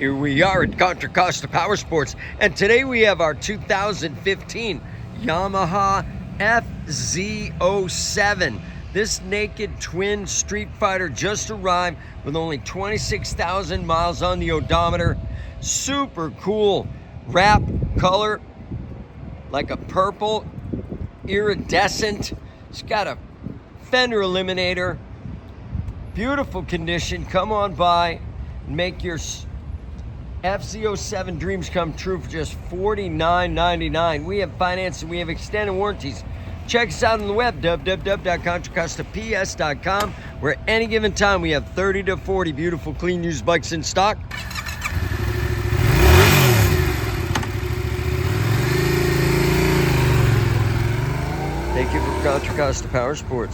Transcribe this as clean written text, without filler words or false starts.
Here we are at Contra Costa Powersports, and today we have our 2015 Yamaha FZ-07. This naked twin street fighter just arrived with only 26,000 miles on the odometer. Super cool wrap color, like a purple, iridescent. It's got a fender eliminator. Beautiful condition. Come on by and make your FZ-07 dreams come true for just $49.99. We have financing, we have extended warranties. Check us out on the web, www.contracostaps.com, where at any given time we have 30 to 40 beautiful clean used bikes in stock. Thank you for Contra Costa Powersports.